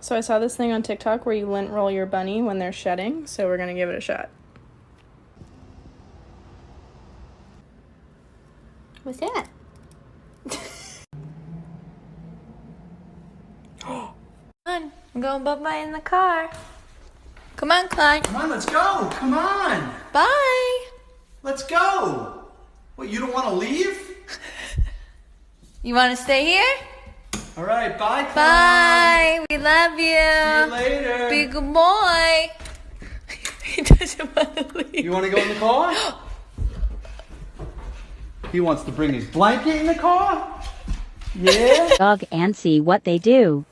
So I saw this thing on TikTok where you lint roll your bunny when they're shedding, so we're gonna give it a shot. What's that? Come on, I'm going bye-bye in the car. Come on, Clyde. Come on, let's go. Come on. Bye. Let's go. What, you don't want to leave? You want to stay here? All right, bye, Clyde. Bye. We love you. See you later. Be a good boy. He doesn't want to leave. You want to go in the car? He wants to bring his blanket in the car? Yeah? Dog and see what they do.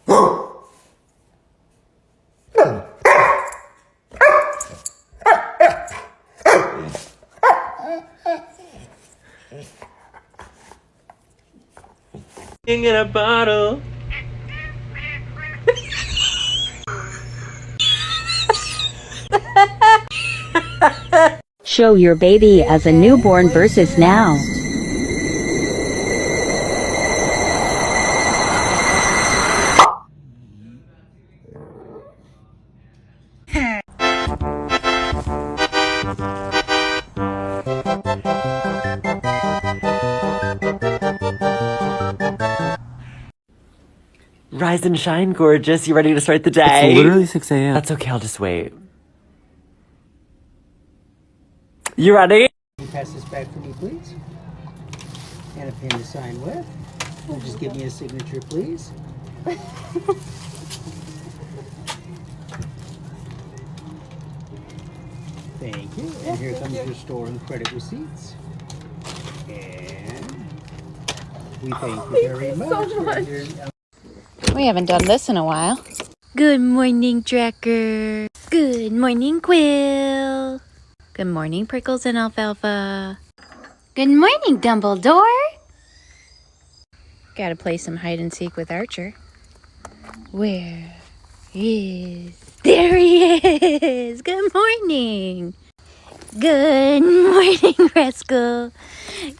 In a bottle. Show your baby as a newborn versus now. Rise and shine, gorgeous. You ready to start the day? It's literally 6 a.m. That's okay, I'll just wait. You ready? Can you pass this back for me, please? And a pen to sign with. And just give me a signature, please. Thank you. And here comes your store and credit receipts. And we thank you very much. We haven't done this in a while. Good morning, Dracker. Good morning, Quill. Good morning, Prickles and Alfalfa. Good morning, Dumbledore. Gotta play some hide and seek with Archer. Where is... There he is! Good morning! Good morning, Rascal.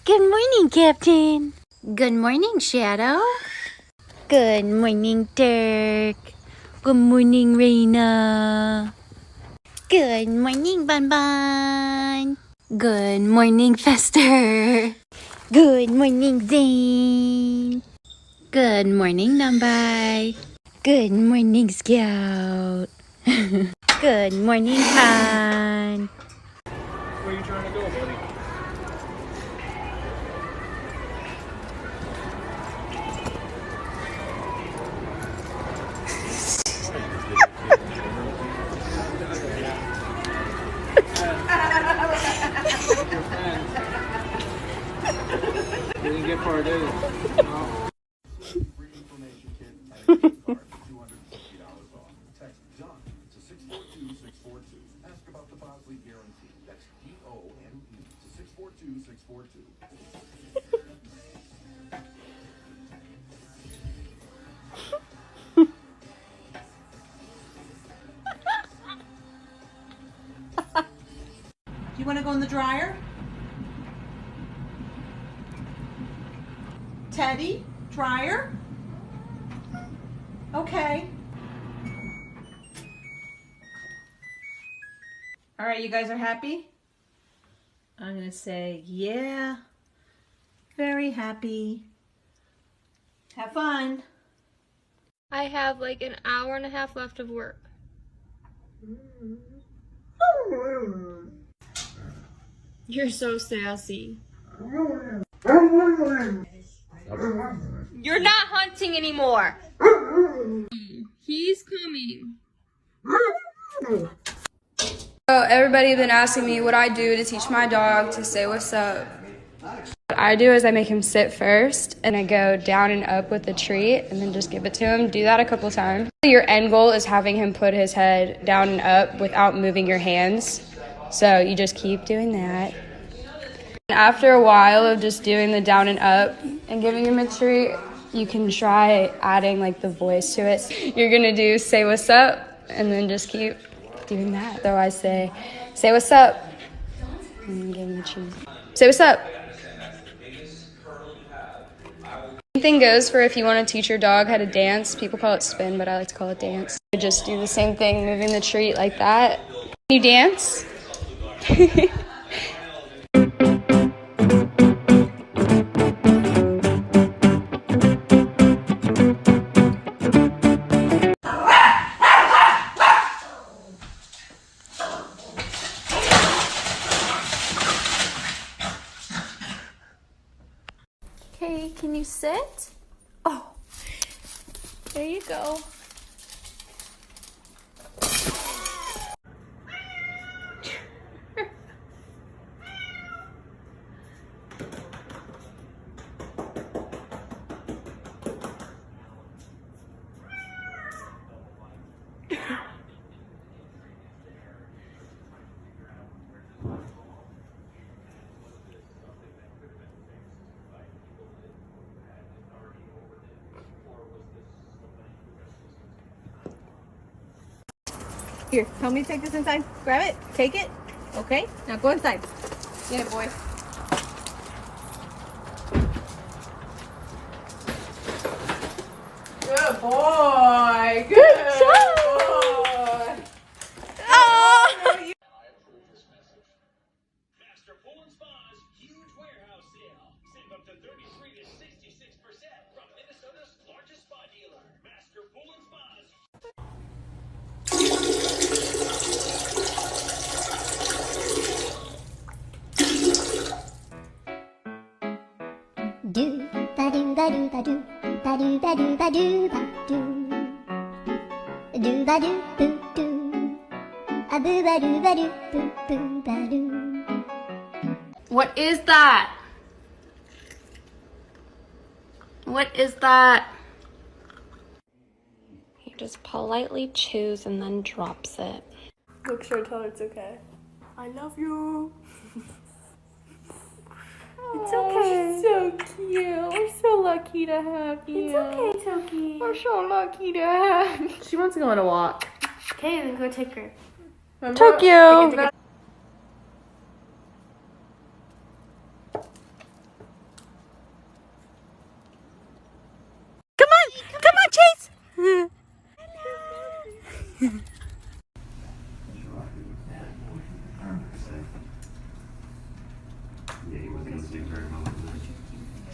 Good morning, Captain. Good morning, Shadow. Good morning, Dirk. Good morning, Raina. Good morning, Bun Bun. Good morning, Fester. Good morning, Zane. Good morning, Numbai. Good morning, Scout. Good morning, Han. Where are you trying to go, buddy? Didn't get far, did it? No. Do you want to go in the dryer? Teddy, dryer? Okay. All right, you guys are happy? I'm going to say, yeah, very happy. Have fun. I have like an hour and a half left of work. You're so sassy. You're not hunting anymore. He's coming. So everybody been asking me what I do to teach my dog to say what's up. What I do is I make him sit first and I go down and up with the treat and then just give it to him. Do that a couple times. Your end goal is having him put his head down and up without moving your hands. So you just keep doing that. After a while of just doing the down and up and giving him a treat, you can try adding like the voice to it. You're gonna do say what's up and then just keep doing that. So I say what's up and give him a treat. Say what's up. Same thing goes for if you want to teach your dog how to dance. People call it spin, but I like to call it dance. Just do the same thing, moving the treat like that. Can you dance? Okay, can you sit? Oh, there you go. Here, help me take this inside. Grab it, take it. Okay, now go inside. Get it, boy. Good boy. Good job. Boy. Oh. Do ba do ba do ba do ba do ba do ba do ba do ba do boo do a boo ba do ba do boo boo ba do. What is that? What is that? He just politely chews and then drops it. Make sure to tell her it's okay. I love you. It's okay. She's so cute. We're so lucky to have you. It's okay, Toki. We're so lucky to have you. She wants to go on a walk. Okay, then go take her. Tokyo. Come on, Chase!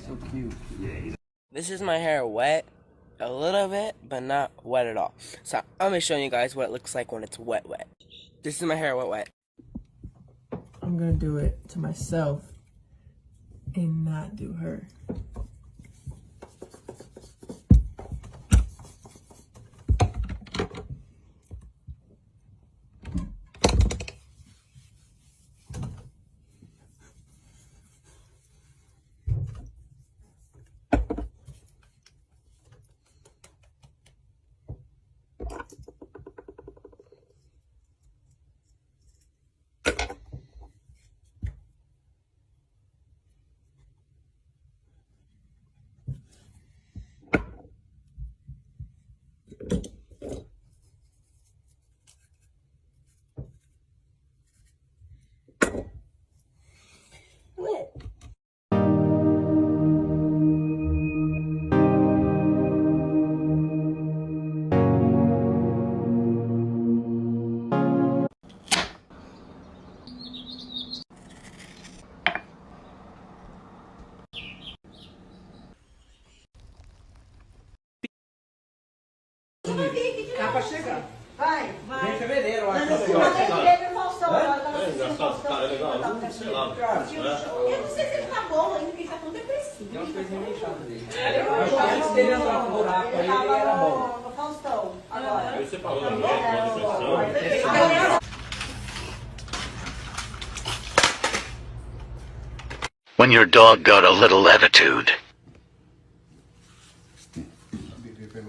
So cute. This is my hair wet a little bit, but not wet at all. So I'm gonna show you guys what it looks like when it's wet. This is my hair wet. I'm gonna do it to myself and not do her. Capa chega. Vai. Vem em fevereiro, eu acho. Eu não sei se ele tá bom ainda, porque ele tá tão depressivo. Tem umas coisinhas meio chatas dele. Eu acho que antes dele entrar no buraco aí, ele era bom. No Faustão, agora. Você falou da When your dog got a little attitude.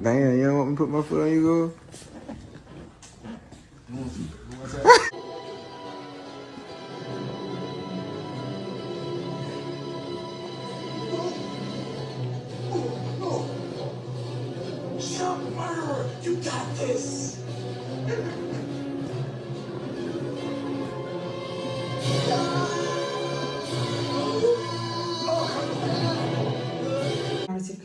Damn, you don't want me to put my foot on you, girl? You got this.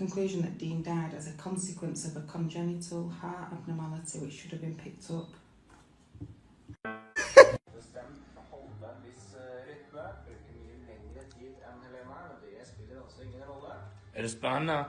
conclusion that Dean died as a consequence of a congenital heart abnormality which should have been picked up. Er det spennende?